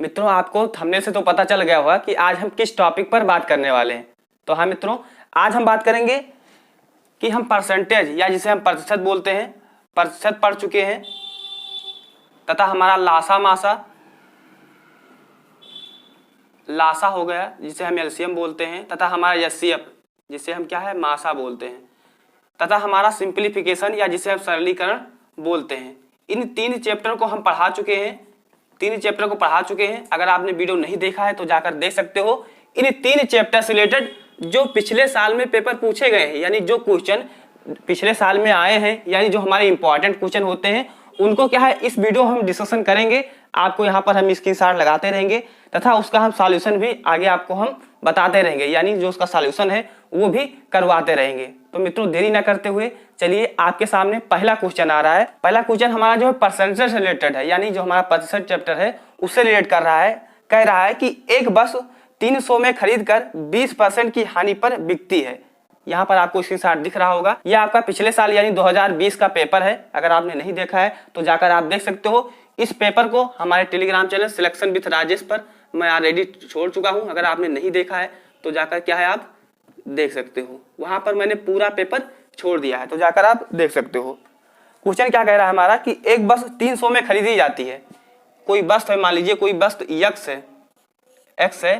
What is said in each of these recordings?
मित्रों आपको थंबनेल से तो पता चल गया होगा कि आज हम किस टॉपिक पर बात करने वाले हैं। तो हाँ मित्रों, आज हम बात करेंगे कि हम परसेंटेज या जिसे हम प्रतिशत बोलते हैं, प्रतिशत पढ़ चुके हैं तथा हमारा लासा मासा लासा हो गया जिसे हम एलसीएम बोलते हैं, तथा हमारा एचसीएफ जिसे हम क्या है मासा बोलते हैं, तथा हमारा सिंप्लीफिकेशन या जिसे हम सरलीकरण बोलते हैं। इन तीन चैप्टर को हम पढ़ा चुके हैं, तीन चैप्टर को पढ़ा चुके हैं। अगर आपने वीडियो नहीं देखा है तो जाकर देख सकते हो। इन तीन चैप्टर से रिलेटेड जो पिछले साल में पेपर पूछे गए हैं, यानी जो क्वेश्चन पिछले साल में आए हैं, यानी जो हमारे इंपॉर्टेंट क्वेश्चन होते हैं, उनको क्या है इस वीडियो हम डिस्कशन करेंगे। आपको यहाँ पर हम स्क्रीनशॉट लगाते रहेंगे तथा उसका हम सॉल्यूशन भी आगे आपको हम बताते रहेंगे, यानी जो उसका सॉल्यूशन है वो भी करवाते रहेंगे। तो मित्रों देरी ना करते हुए चलिए आपके सामने पहला क्वेश्चन आ रहा है। पहला क्वेश्चन हमारा जो है परसेंटेज से रिलेटेड है, यानी जो हमारा प्रतिशत चैप्टर है उससे रिलेट कर रहा है। कह रहा है कि एक बस 300 में खरीद कर 20% की हानि पर बिकती है। यहाँ पर आपको स्क्रीनशॉट दिख रहा होगा। यह आपका पिछले साल यानी 2020 का पेपर है। अगर आपने नहीं देखा है तो जाकर आप देख सकते हो। इस पेपर को हमारे Telegram channel selection with Rajesh पर मैं ऑलरेडी छोड़ चुका हूँ। अगर आपने नहीं देखा है तो जाकर क्या है आप देख सकते हो। वहां पर मैंने पूरा पेपर छोड़ दिया है, तो जाकर आप देख सकते हो। क्वेश्चन क्या कह रहा है हमारा कि एक बस 300 में खरीदी जाती है। कोई वस्तु है, मान लीजिए कोई वस्तु एक्स है,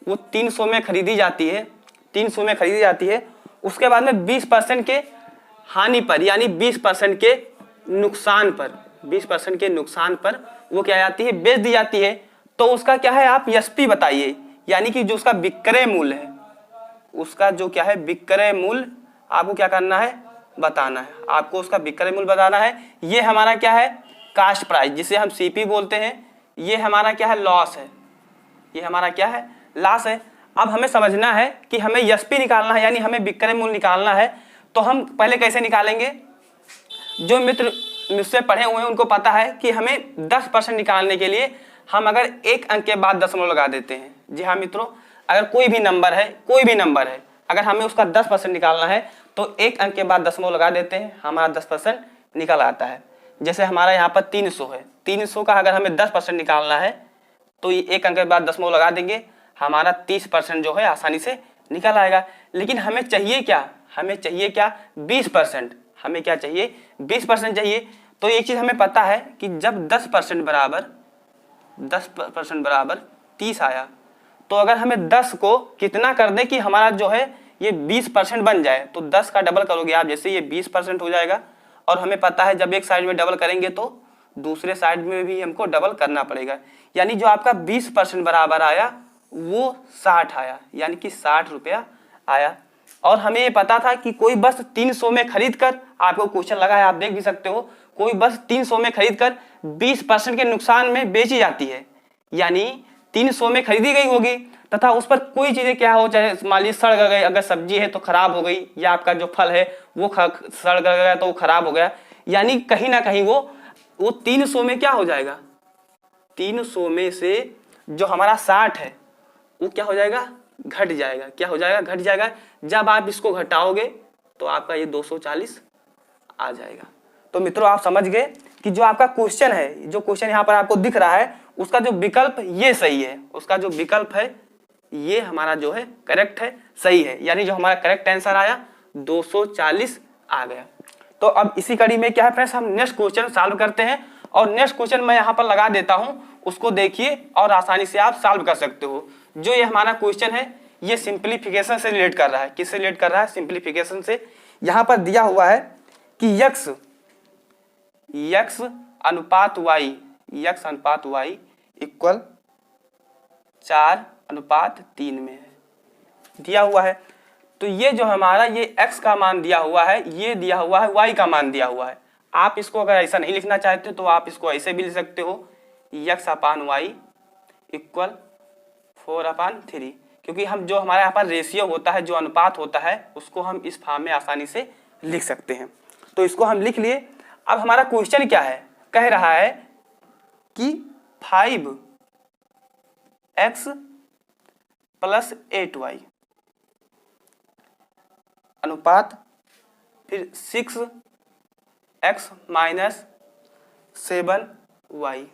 वो 300 में खरीदी जाती है, 300 में खरीदी जाती है। उसके बाद में 20% के हानि पर, यानी 20% के नुकसान पर, 20% के नुकसान पर वो क्या जाती है बेच दी जाती है। तो उसका क्या है आप एसपी बताइए, यानी कि जो उसका विक्रय मूल्य है, उसका जो क्या है विक्रय मूल्य आपको क्या करना है बताना है। आपको उसका विक्रय मूल्य बताना है। ये हमारा क्या है कास्ट प्राइस जिसे हम सीपी बोलते हैं। ये हमारा क्या है लॉस है, ये हमारा क्या है लॉस है। अब हमें समझना है कि हमें एसपी निकालना है, यानी हमें विक्रय मूल्य निकालना है। तो हम पहले कैसे निकालेंगे? जो मित्र मुझसे पढ़े हुए हैं उनको पता है कि हमें 10% निकालने के लिए हम अगर एक अंक के बाद दशमलव लगा देते हैं। जी हाँ मित्रों, अगर कोई भी नंबर है, अगर हमें उसका 10% निकालना है तो एक अंक के बाद दशमलव लगा देते हैं, हमारा 10% निकल आता है। जैसे हमारा यहाँ पर 300 है, 300 का अगर हमें 10% निकालना है तो ये एक अंक के बाद दशमलव लगा देंगे, हमारा 30% जो है आसानी से निकल आएगा। लेकिन हमें चाहिए क्या? हमें चाहिए क्या? 20%। हमें क्या चाहिए? 20% चाहिए। तो एक चीज हमें पता है कि जब 10% बराबर 30 आया, तो अगर हमें 10 को कितना कर दें कि हमारा जो है ये 20% बन जाए, तो 10 का डबल करोगे आप, जैसे ये 20% हो जाएगा। और हमें पता है जब एक साइड में डबल करेंगे तो दूसरे साइड में भी हमको डबल करना पड़ेगा। यानी जो आपका 20% बराबर आया वो 60 आया, यानी कि 60 रुपया आया। और हमें ये पता था कि कोई बस 300 में खरीद कर, आपको क्वेश्चन लगा है आप देख भी सकते हो, कोई बस 300 में खरीद कर 20% के नुकसान में बेची जाती है। यानी 300 में खरीदी गई होगी तथा उस पर कोई चीजें क्या हो, चाहे मान लीजिए सड़ गई, अगर सब्जी है तो खराब हो गई, या आपका जो फल है वो सड़ गया तो वो खराब हो गया। यानी कहीं ना कहीं वो 300 में क्या हो जाएगा, 300 में से जो हमारा 60 है वो क्या हो जाएगा घट जाएगा। क्या हो जाएगा? घट जाएगा। जब आप इसको घटाओगे तो आपका ये 240 आ जाएगा। तो मित्रों आप समझ गए कि जो आपका क्वेश्चन है, जो क्वेश्चन यहाँ पर आपको दिख रहा है, उसका जो विकल्प ये सही है, उसका जो विकल्प है ये हमारा जो है करेक्ट है, सही है। यानी जो हमारा करेक्ट आंसर आया 240 आ गया। तो अब इसी कड़ी में क्या है फ्रेंड्स, हम नेक्स्ट क्वेश्चन सॉल्व करते हैं। और नेक्स्ट क्वेश्चन मैं यहाँ पर लगा देता हूँ, उसको देखिए और आसानी से आप सॉल्व कर सकते हो। जो ये हमारा क्वेश्चन है ये सिंप्लीफिकेशन से रिलेट कर रहा है। किससे रिलेट कर रहा है? सिंप्लीफिकेशन से। यहाँ पर दिया हुआ है कि यक्स अनुपात वाई इक्वल 4:3 में है, दिया हुआ है। तो ये जो हमारा ये x का मान दिया हुआ है, ये दिया हुआ है y का मान दिया हुआ है। आप इसको अगर ऐसा नहीं लिखना चाहते तो आप इसको ऐसे भी लिख सकते हो, x/y इक्वल 4/3। क्योंकि हम जो हमारे यहाँ पर रेशियो होता है, जो अनुपात होता है, उसको हम इस फॉर्म में आसानी से लिख सकते हैं। तो इसको हम लिख लिए। अब हमारा क्वेश्चन क्या है? कह रहा है कि 5x + 8y अनुपात फिर 6x - 7y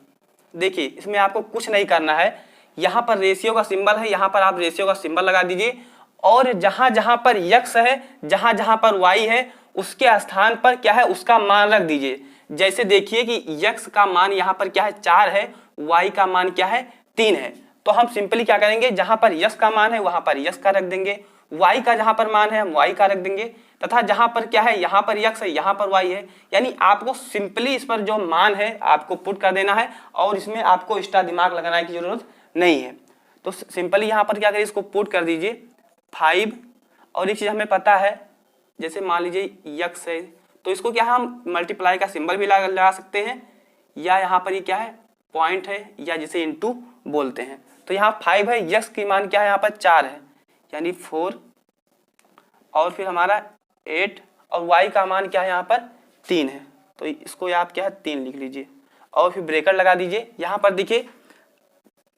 देखिए इसमें आपको कुछ नहीं करना है, यहाँ पर रेशियो का सिंबल है, यहाँ पर आप रेशियो का सिंबल लगा दीजिए और जहां जहां पर x है, जहां जहां पर y है, उसके स्थान पर क्या है उसका मान रख दीजिए। जैसे देखिए कि x का मान यहाँ पर क्या है 4 है, y का मान क्या है 3 है, तो हम सिंपली क्या करेंगे, जहां पर x का मान है वहां पर x का रख देंगे, y का जहां पर मान है हम y का रख देंगे, तथा जहां पर क्या है यहाँ पर x है यहाँ पर y है। यानी आपको सिंपली इस पर जो मान है आपको पुट कर देना है और इसमें आपको एक्स्ट्रा दिमाग लगाने की जरूरत नहीं है। तो सिंपली यहाँ पर क्या करिए, इसको पुट कर दीजिए 5। और एक चीज हमें पता है, जैसे मान लीजिए x है तो इसको क्या हम मल्टीप्लाई का सिंबल भी लगा सकते हैं, या यहाँ पर ये क्या है पॉइंट है, या जिसे इनटू बोलते हैं। तो यहाँ 5 है, x की मान क्या है यहाँ पर 4 है यानी 4, और फिर हमारा 8 और y का मान क्या है यहाँ पर 3 है, तो इसको आप क्या है 3 लिख लीजिए और फिर ब्रेकेट लगा दीजिए। यहाँ पर देखिए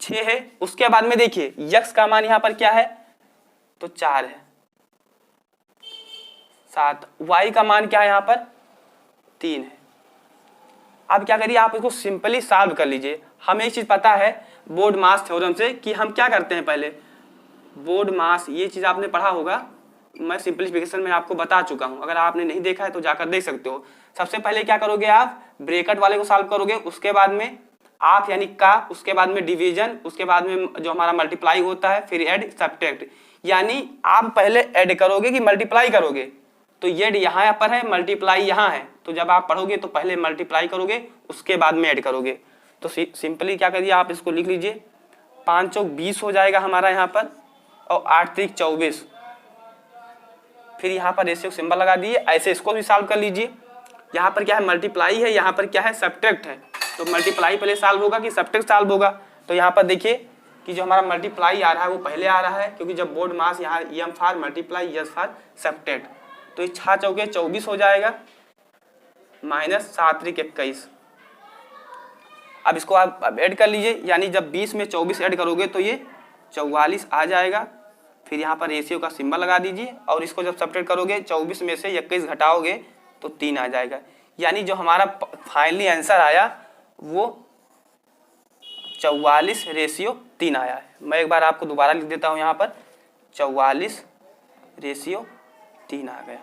6 है, उसके बाद में देखिए x का मान यहाँ पर क्या है तो 4 है, 7, y का मान क्या है यहाँ पर 3 है। अब क्या करिए आप इसको सिंपली सॉल्व कर लीजिए। हमें एक चीज पता है बोर्ड मास थ्योरम से कि हम क्या करते हैं, पहले बोर्ड मास ये चीज आपने पढ़ा होगा, मैं सिंपलीफिकेशन में आपको बता चुका हूं, अगर आपने नहीं देखा है तो जाकर देख सकते हो। सबसे पहले क्या करोगे आप ब्रैकेट वाले को सॉल्व करोगे, उसके बाद में आप यानी का, उसके बाद में डिवीजन, उसके बाद में जो हमारा मल्टीप्लाई होता है, फिर ऐड सब्ट्रैक्ट। यानी आप पहले ऐड करोगे कि मल्टीप्लाई करोगे, तो ये यहाँ पर है मल्टीप्लाई यहाँ है, तो जब आप पढ़ोगे तो पहले मल्टीप्लाई करोगे उसके बाद में ऐड करोगे। तो सिंपली क्या करिए आप इसको लिख लीजिए 5 चौक 20 हो जाएगा हमारा यहाँ पर, और 8 त्रिक 24, फिर यहाँ पर रेशियो सिंबल लगा दिए। ऐसे इसको भी सॉल्व कर लीजिए। यहाँ पर क्या है मल्टीप्लाई है, यहाँ पर क्या है सब्ट्रैक्ट है, तो मल्टीप्लाई पहले सॉल्व होगा कि सब्ट्रैक्ट सॉल्व होगा। तो यहाँ पर देखिए कि जो हमारा मल्टीप्लाई आ रहा है वो पहले आ रहा है, क्योंकि जब बोर्ड मास यहाँ M for multiply S for subtract, तो 6 चौके 24 हो जाएगा माइनस 7 त्रिक 21। अब इसको आप ऐड कर लीजिए, यानी जब 20 में 24 ऐड करोगे तो ये 44 आ जाएगा। फिर यहाँ पर रेशियो का सिंबल लगा दीजिए और इसको जब सब्ट्रैक्ट करोगे 24 में से 21 घटाओगे तो 3 आ जाएगा। यानी जो हमारा फाइनली आंसर आया वो 44:3 आया है। मैं एक बार आपको दोबारा लिख देता हूँ, यहाँ पर 44:3 आ गया।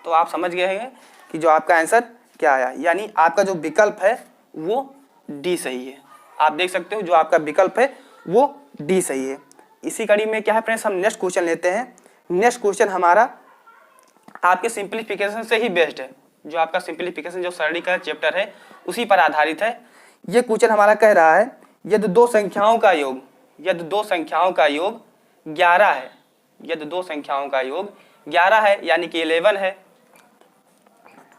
तो आप समझ गए हैं कि जो आपका आंसर क्या आया, यानी आपका जो विकल्प है वो डी सही है। आप देख सकते हो जो आपका विकल्प है वो डी सही है। इसी कड़ी में क्या है फ्रेंड्स, हम नेक्स्ट क्वेश्चन लेते हैं। नेक्स्ट क्वेश्चन हमारा आपके सिंप्लीफिकेशन से ही बेस्ड है, जो आपका सिंप्लीफिकेशन जो सरलीकरण चैप्टर है उसी पर आधारित है। ये क्वेश्चन हमारा कह रहा है यदि दो संख्याओं का योग 11 है, यदि दो संख्याओं का योग 11 है यानी कि 11 है,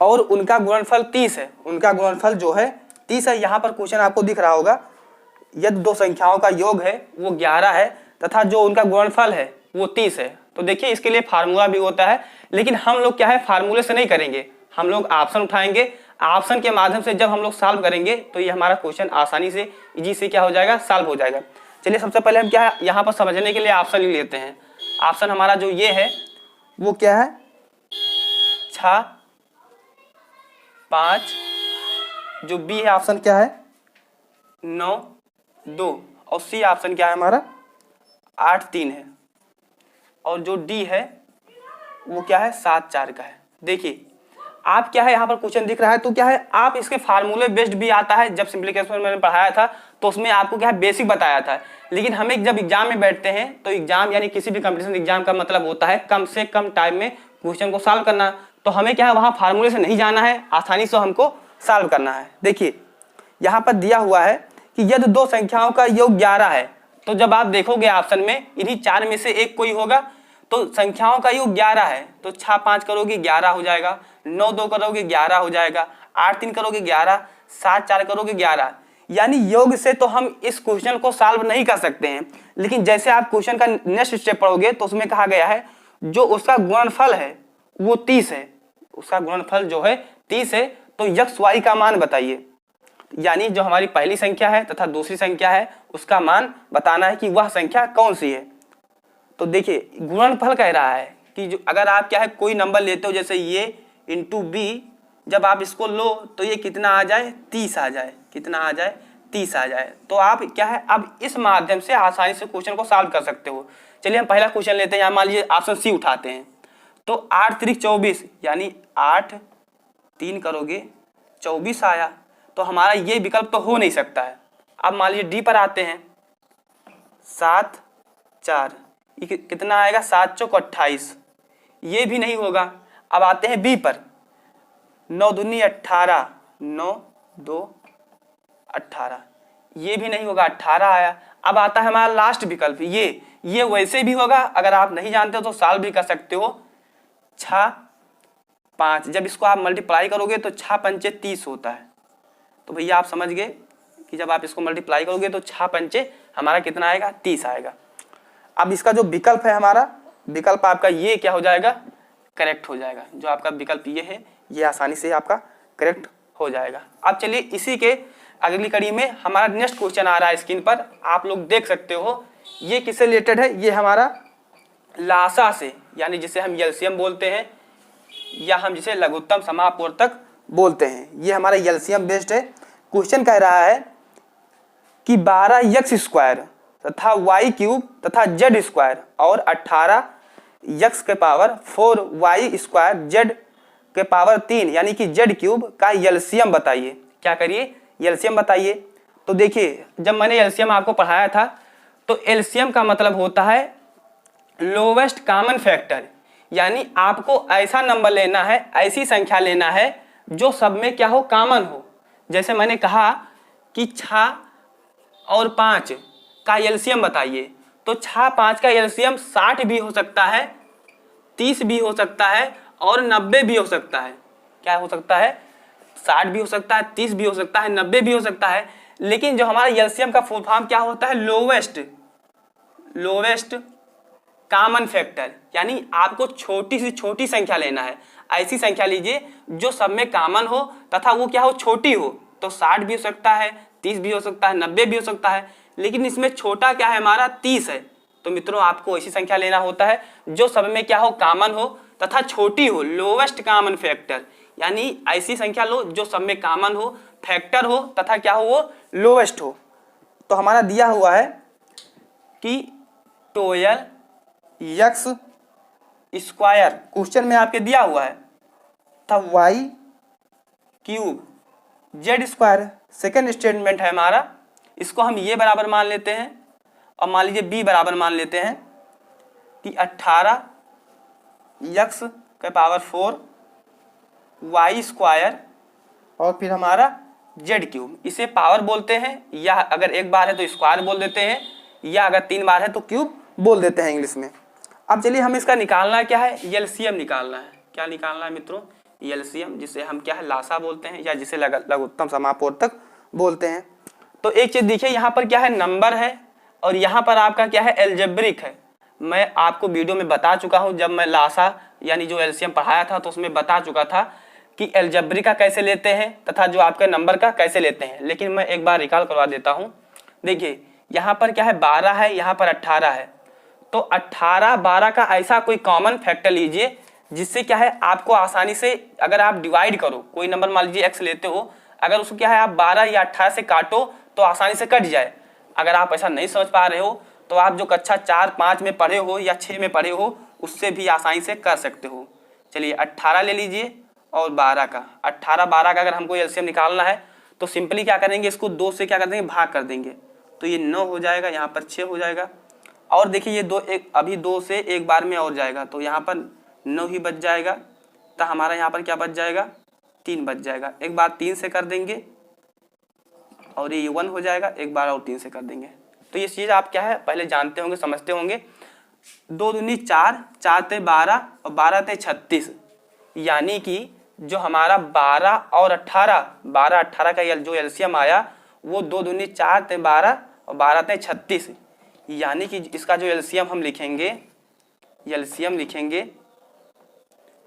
और उनका गुणनफल 30 है, उनका गुणनफल जो है 30 है। यहाँ पर क्वेश्चन आपको दिख रहा होगा यदि दो संख्याओं का योग है वो 11 है तथा जो उनका गुणनफल है वो 30 है। तो देखिए इसके लिए फार्मूला भी होता है, लेकिन हम लोग क्या है फार्मूले से नहीं करेंगे, हम लोग ऑप्शन उठाएंगे। ऑप्शन के माध्यम से जब हम लोग सॉल्व करेंगे तो ये हमारा क्वेश्चन आसानी से इजी से क्या हो जाएगा सॉल्व हो जाएगा। चलिए सबसे पहले हम क्या है यहाँ पर समझने के लिए ऑप्शन ले लेते हैं। ऑप्शन हमारा जो ये है वो क्या है 6, 5, जो बी है ऑप्शन क्या है 9, 2, और सी ऑप्शन क्या है हमारा 8, 3 है, और जो डी है वो क्या है 7, 4 का है। देखिए आप क्या है यहाँ पर क्वेश्चन दिख रहा है तो क्या है आप इसके फार्मूले बेस्ड भी आता है। जब सिंप्लीफिकेशन में मैंने पढ़ाया था तो उसमें आपको क्या है बेसिक बताया था, लेकिन हमें जब एग्जाम में बैठते हैं तो एग्जाम यानी किसी भी कंपटीशन एग्जाम का मतलब होता है कम से कम टाइम में क्वेश्चन को सॉल्व करना। तो हमें क्या है वहाँ फार्मूले से नहीं जाना है, आसानी से हमको सॉल्व करना है। देखिए यहाँ पर दिया हुआ है कि यदि दो संख्याओं का योग 11 है, तो जब आप देखोगे ऑप्शन में इन्हीं 4 में से एक कोई होगा, तो संख्याओं का योग 11 है तो 6, 5 करोगे 11 हो जाएगा, 9, 2 करोगे 11 हो जाएगा, 8, 3 करोगे 11, 7, 4 करोगे 11। यानी योग से तो हम इस क्वेश्चन को सॉल्व नहीं कर सकते हैं, लेकिन जैसे आप क्वेश्चन का नेक्स्ट स्टेप पढ़ोगे तो उसमें कहा गया है जो उसका गुणनफल है वो 30 है, उसका गुणनफल जो है 30 है, तो x y का मान बताइए। यानी जो हमारी पहली संख्या है तथा दूसरी संख्या है उसका मान बताना है कि वह संख्या कौन सी है। तो देखिए गुणनफल कह रहा है कि जो अगर आप क्या है कोई नंबर लेते हो जैसे ये इंटू बी, जब आप इसको लो तो ये कितना आ जाए 30 आ जाए, कितना आ जाए 30 आ जाए। तो आप क्या है अब इस माध्यम से आसानी से क्वेश्चन को सॉल्व कर सकते हो। चलिए हम पहला क्वेश्चन लेते हैं। यहाँ मान लीजिए ऑप्शन सी उठाते हैं। तो 8 3 24 यानी 8 3 करोगे 24 आया। तो हमारा ये विकल्प तो हो नहीं सकता है। अब मान लीजिए डी पर आते हैं। 7 4 ये कितना आएगा 7 चौक 28, ये भी नहीं होगा। अब आते हैं बी पर। 9 दूनी 18 9 2 18, ये भी नहीं होगा, 18 आया। अब आता है हमारा लास्ट विकल्प ये वैसे भी होगा, अगर आप नहीं जानते हो तो सॉल्व भी कर सकते हो। 6 5 जब इसको आप मल्टीप्लाई करोगे तो 6 पंचे 30 होता है। तो भैया आप समझ गए कि जब आप इसको मल्टीप्लाई करोगे तो 6 पंचे हमारा कितना आएगा 30 आएगा। अब इसका जो विकल्प है हमारा विकल्प आपका ये क्या हो जाएगा करेक्ट हो जाएगा। जो आपका विकल्प ये है ये आसानी से आपका करेक्ट हो जाएगा। अब चलिए इसी के अगली कड़ी में हमारा नेक्स्ट क्वेश्चन आ रहा है स्क्रीन पर, आप लोग देख सकते हो। ये किससे रिलेटेड है, ये हमारा लासा से, यानी जिसे हम एलसीएम बोलते हैं या हम जिसे लघुत्तम समापवर्तक बोलते हैं। ये हमारा एलसीएम बेस्ड है। क्वेश्चन कह रहा है कि 12x² तथा y³ तथा z² और 18x के पावर 4y² z के पावर 3 यानी कि z³ का एलसीएम बताइए। क्या करिए एलसीएम बताइए। तो देखिए जब मैंने एलसीएम आपको पढ़ाया था तो एलसीएम का मतलब होता है लोवेस्ट कॉमन फैक्टर, यानी आपको ऐसा नंबर लेना है, ऐसी संख्या लेना है जो सब में क्या हो कॉमन हो। जैसे मैंने कहा कि 6 और 5 का एलसीएम बताइए, तो 6 5 का एलसीएम 60 भी हो सकता है, 30 भी हो सकता है और 90 भी हो सकता है। क्या हो सकता है 60 भी हो सकता है, 30 भी हो सकता है, 90 भी हो सकता है। लेकिन जो हमारा एलसीएम का फुल फॉर्म क्या होता है लोवेस्ट कॉमन फैक्टर, यानी आपको छोटी से छोटी संख्या लेना है। ऐसी संख्या लीजिए जो सब में कॉमन हो तथा वो क्या हो छोटी हो। तो 60 भी हो सकता है, 30 भी हो सकता है, 90 भी हो सकता है, लेकिन इसमें छोटा क्या है हमारा 30 है। तो मित्रों आपको ऐसी संख्या लेना होता है जो सब में क्या हो कॉमन हो तथा छोटी हो, लोवेस्ट कॉमन फैक्टर, यानी ऐसी संख्या लो जो सब में कॉमन हो, फैक्टर हो तथा क्या हो वो लोवेस्ट हो। तो हमारा दिया हुआ है कि 12x² क्वेश्चन में आपके दिया हुआ है था y³ z²। सेकेंड स्टेटमेंट है हमारा, इसको हम ये बराबर मान लेते हैं और मान लीजिए b बराबर मान लेते हैं कि 18x के पावर 4 y² और फिर हमारा z³। इसे पावर बोलते हैं, या अगर एक बार है तो स्क्वायर बोल देते हैं, या अगर 3 बार है तो क्यूब बोल देते हैं इंग्लिश में। अब चलिए हम इसका निकालना क्या है एलसीएम निकालना है। क्या निकालना है मित्रों एलसीएम, जिसे हम क्या है लासा बोलते हैं या जिसे लघुत्तम समापवर्तक बोलते हैं। तो एक चीज देखिए यहाँ पर क्या है नंबर है और यहाँ पर आपका क्या है एल्जेब्रिक है। मैं आपको वीडियो में बता चुका हूँ, जब मैं लासा यानी जो एलसीएम पढ़ाया था तो उसमें बता चुका था कि एल्जेब्रिक का कैसे लेते हैं तथा जो आपके नंबर का कैसे लेते हैं। लेकिन मैं एक बार रिकॉल करवा देता हूँ। देखिए यहाँ पर क्या है 12 है, यहाँ पर 18 है। तो 18 12 का ऐसा कोई कॉमन फैक्टर लीजिए जिससे क्या है आपको आसानी से, अगर आप डिवाइड करो कोई नंबर मान लीजिए x लेते हो, अगर उसको क्या है आप 12 या 18 से काटो तो आसानी से कट जाए। अगर आप ऐसा नहीं समझ पा रहे हो तो आप जो कक्षा 4 5 में पढ़े हो या 6 में पढ़े हो उससे भी आसानी से कर सकते हो। चलिए 18 ले लीजिए और 12 का 18 12 का अगर हमको एलसीएम निकालना है तो सिंपली क्या करेंगे इसको 2 से क्या कर देंगे भाग कर देंगे। तो ये 9 हो जाएगा, यहाँ पर 6 हो जाएगा। और देखिए ये 2 एक अभी 2 से एक बार में और जाएगा तो यहाँ पर 9 ही बच जाएगा। तो हमारा यहाँ पर क्या बच जाएगा 3 बच जाएगा। एक बार 3 से कर देंगे और ये 1 हो जाएगा, एक बार और 3 से कर देंगे। तो ये चीज़ आप क्या है पहले जानते होंगे समझते होंगे। 2 दूनी 4 4 ते 12 और 12 ते 36, यानी कि जो हमारा 12 और 18 12 18 का जो एलसीएम आया वो 2 दूनी 4 ते 12 और 12 ते 36, यानी कि इसका जो एलसीएम हम लिखेंगे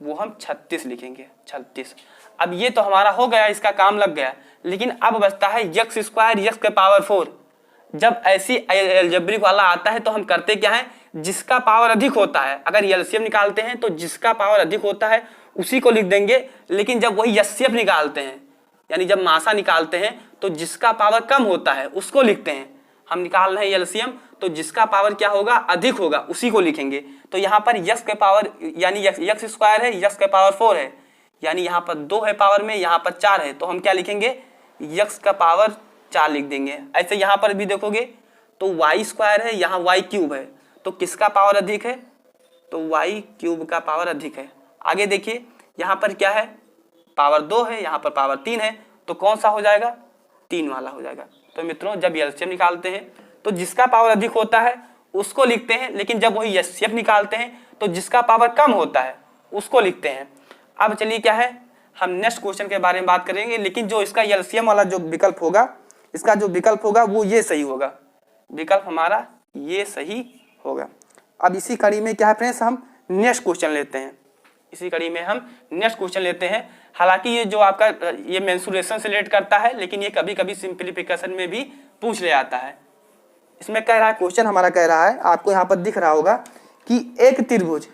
वो हम 36 लिखेंगे 36। अब ये तो हमारा हो गया, इसका काम लग गया। लेकिन अब बचता है x² x के पावर 4। जब ऐसी एल्जेब्रिक वाला आता है तो हम करते क्या है जिसका पावर अधिक होता है, अगर एलसीएम निकालते हैं तो जिसका पावर अधिक होता है उसी को लिख देंगे। लेकिन जब वही एचसीएफ निकालते हैं यानी जब मासा निकालते हैं तो जिसका पावर कम होता है उसको लिखते हैं। हम निकाल रहे हैं एलसीएम, तो जिसका पावर क्या होगा, अधिक होगा, उसी को लिखेंगे। तो यहाँ पर यक्स के पावर यानी यक्स स्क्वायर है, यक्स के पावर 4 है, यानी यहाँ पर 2 है पावर में, यहाँ पर 4 है, तो हम क्या लिखेंगे, यक्स का पावर 4 लिख देंगे। ऐसे यहाँ पर भी देखोगे तो वाई स्क्वायर है, यहाँ वाई क्यूब है, तो किसका पावर अधिक है, तो वाई क्यूब का पावर अधिक है। आगे देखिए यहाँ पर क्या है, पावर 2 है, यहाँ पर पावर 3 है, तो कौन सा हो जाएगा, 3 वाला हो जाएगा। तो मित्रों जब एलसीएम निकालते हैं तो जिसका पावर अधिक होता है उसको लिखते हैं, लेकिन जब वही एचसीएफ निकालते हैं तो जिसका पावर कम होता है उसको लिखते हैं। अब चलिए क्या है, हम नेक्स्ट क्वेश्चन के बारे में बात करेंगे, लेकिन जो इसका एलसीएम वाला जो विकल्प होगा, इसका जो विकल्प होगा वो ये सही होगा, विकल्प हमारा ये सही होगा। अब इसी कड़ी में क्या है फ्रेंड्स, हम नेक्स्ट क्वेश्चन लेते हैं, इसी कड़ी में हम नेक्स्ट क्वेश्चन लेते हैं। हालांकि ये जो आपका ये मेंसुरेशन से रिलेट करता है, लेकिन ये कभी कभी सिंप्लीफिकेशन में भी पूछ ले आता है। इसमें कह रहा है, क्वेश्चन हमारा कह रहा है, आपको यहाँ पर दिख रहा होगा कि एक त्रिभुज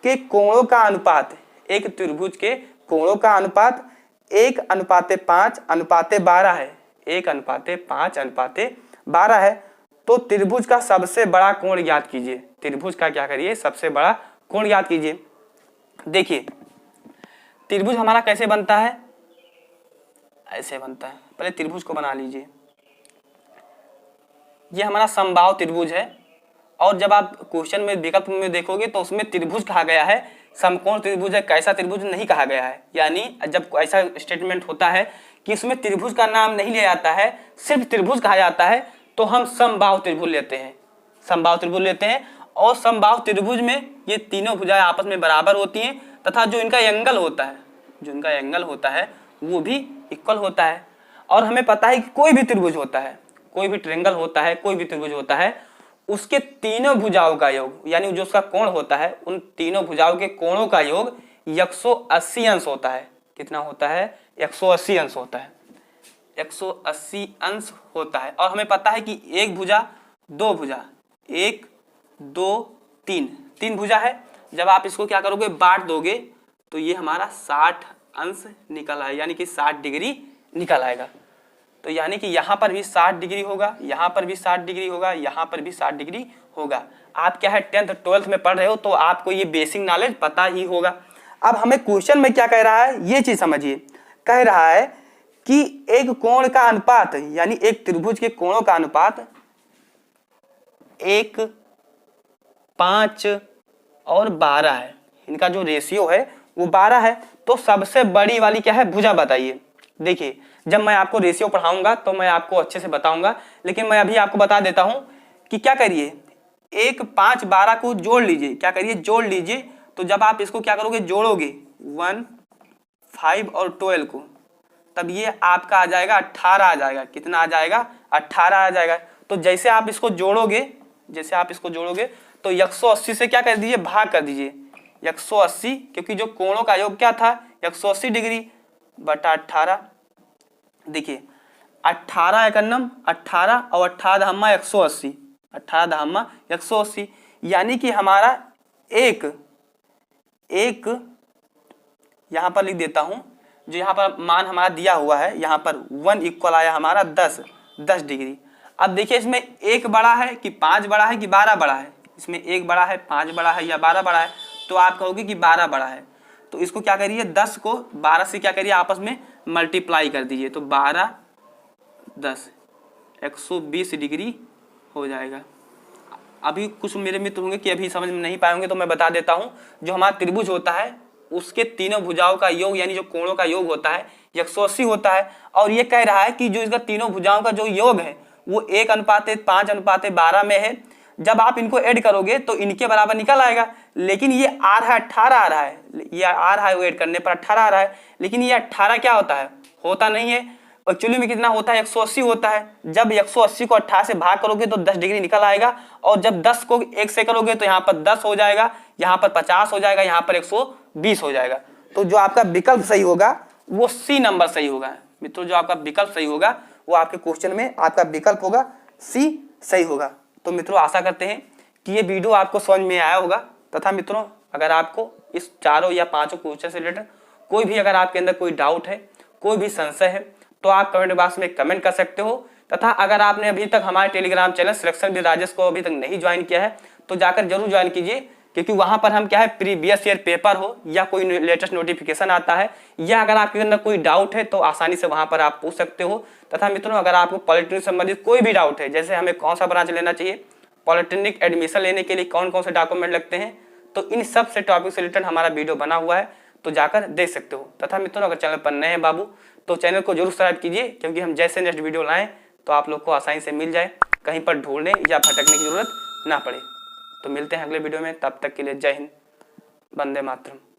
के कोणों का अनुपात, एक त्रिभुज के कोणों का अनुपात 1:5:12 है, 1:5:12 है। तो त्रिभुज का सबसे बड़ा कोण ज्ञात कीजिए। त्रिभुज का क्या करिए, सबसे बड़ा कोण ज्ञात कीजिए। देखिए त्रिभुज हमारा कैसे बनता है, ऐसे बनता है, पहले त्रिभुज को बना लीजिए। ये हमारा समबाहु त्रिभुज है, और जब आप क्वेश्चन में विकल्प में देखोगे तो उसमें त्रिभुज कहा गया है, समकोण त्रिभुज है, कैसा त्रिभुज नहीं कहा गया है। यानी जब ऐसा स्टेटमेंट होता है कि इसमें त्रिभुज का नाम नहीं लिया जाता है, सिर्फ त्रिभुज कहा जाता है, तो हम समबाहु त्रिभुज लेते हैं, समबाहु त्रिभुज लेते हैं। और समबाहु त्रिभुज में ये तीनों भुजाएं आपस में बराबर होती हैं, तथा जो इनका एंगल होता है, जो इनका एंगल होता है वो भी इक्वल होता है। और हमें पता है कि कोई भी त्रिभुज होता है, कोई भी ट्रायंगल होता है, कोई भी त्रिभुज होता है, उसके तीनों भुजाओं का योग, यानी जो उसका कोण होता है, उन तीनों भुजाओं के कोणों का योग 180 अंश होता है। कितना होता है, 180 अंश होता है, 180 अंश होता है। और हमें पता है कि एक भुजा, दो भुजा, 1 2 3, 3 भुजा है। जब आप इसको क्या करोगे, बांट दोगे, तो ये हमारा 60 अंश निकल आएगा, यानी कि 60 डिग्री निकल आएगा। तो यानी कि यहाँ पर भी 60 डिग्री होगा, यहाँ पर भी 60 डिग्री होगा, यहाँ पर भी 60 डिग्री होगा। आप क्या है 10th 12th में पढ़ रहे हो, तो आपको ये बेसिक नॉलेज पता ही होगा। अब हमें क्वेश्चन में क्या कह रहा है, ये चीज समझिए। कह रहा है कि एक कोण का अनुपात, यानी एक त्रिभुज के कोणों का अनुपात 1, 5 और 12 है। इनका जो रेशियो है वो 12 है। तो सबसे बड़ी वाली क्या है, भुजा बताइए। देखिए जब मैं आपको रेशियो पढ़ाऊंगा तो मैं आपको अच्छे से बताऊंगा, लेकिन मैं अभी आपको बता देता हूं कि क्या करिए, 1, 5, 12 को जोड़ लीजिए। क्या करिए, जोड़ लीजिए। तो जब आप इसको क्या करोगे, जोड़ोगे 1, 5 और 12 को, तब ये आपका आ जाएगा 18 आ जाएगा। कितना आ जाएगा, 18 आ जाएगा। तो जैसे आप इसको जोड़ोगे, जैसे आप इसको जोड़ोगे तो 180 से क्या कर दीजिए, भाग कर दीजिए। 180, क्योंकि जो कोणों का योग क्या था, 180 डिग्री बटा 18। देखिए 18 एकन्नम 18 और 18 दहम्मा 180, 18 दहम्मा 180, यानी कि हमारा एक यहाँ पर लिख देता हूँ, जो यहाँ पर मान हमारा दिया हुआ है, यहाँ पर 1 इक्वल आया हमारा 10 डिग्री। अब देखिए इसमें 1 बड़ा है कि 5 बड़ा है कि 12 बड़ा है। इसमें 1 बड़ा है, 5 बड़ा है या 12 बड़ा है, तो आप कहोगे कि 12 बड़ा है। तो इसको क्या करिए, 10 को 12 से क्या करिए, आपस में मल्टीप्लाई कर दीजिए। तो 12 10 120 डिग्री हो जाएगा। अभी कुछ मेरे मित्र होंगे कि अभी समझ में नहीं पाएंगे, तो मैं बता देता हूँ। जो हमारा त्रिभुज होता है उसके तीनों भुजाओं का योग, यानी जो कोणों का योग होता है 180 होता है। और ये कह रहा है कि जो इसका तीनों भुजाओं का जो योग है वो 1:5:12 में है। जब आप इनको ऐड करोगे तो इनके बराबर निकल आएगा, लेकिन ये आ रहा है 18 आ रहा है, ये आ रहा है, वो ऐड करने पर 18 आ रहा है। लेकिन ये 18 क्या होता है, होता नहीं है। एक्चुअली में कितना होता है, 180 होता है। जब 180 को 18 से भाग करोगे तो 10 डिग्री निकल आएगा, और जब 10 को 1 से करोगे तो यहाँ पर 10 हो जाएगा, यहाँ पर 50 हो जाएगा, यहाँ पर 120 हो जाएगा। तो जो आपका विकल्प सही होगा वो सी नंबर सही होगा मित्रों। जो आपका विकल्प सही होगा वो आपके क्वेश्चन में आपका विकल्प होगा सी सही होगा। तो मित्रों आशा करते हैं कि ये वीडियो आपको समझ में आया होगा। तथा मित्रों अगर आपको इस चारों या पांचों क्वेश्चन से रिलेटेड कोई भी अगर आपके अंदर कोई डाउट है, कोई भी संशय है तो आप कमेंट बॉक्स में कमेंट कर सकते हो। तथा अगर आपने अभी तक हमारे Telegram channel selection with Rajesh को अभी तक नहीं ज्वाइन किया है तो जाकर जरूर ज्वाइन कीजिए, क्योंकि वहां पर हम क्या है प्रीवियस ईयर पेपर हो या कोई लेटेस्ट नोटिफिकेशन आता है या अगर आपके अंदर कोई डाउट है तो आसानी से वहां पर आप पूछ सकते हो। तथा मित्रों अगर आपको पॉलिटेक्निक संबंधित कोई भी डाउट है, जैसे हमें कौन सा ब्रांच लेना चाहिए, पॉलिटेक्निक एडमिशन लेने के लिए कौन कौन से डॉक्यूमेंट लगते हैं, तो इन सब से टॉपिक से रिलेटेड हमारा वीडियो बना हुआ है, तो जाकर देख सकते हो। तथा मित्रों अगर चैनल पर नए हैं बाबू तो चैनल को जरूर सब्सक्राइब कीजिए, क्योंकि हम जैसे नेक्स्ट वीडियो लाएं तो आप लोग को आसानी से मिल जाए, कहीं पर ढूंढने या भटकने की जरूरत ना पड़े। तो मिलते हैं अगले वीडियो में, तब तक के लिए जय हिंद, वंदे मातरम।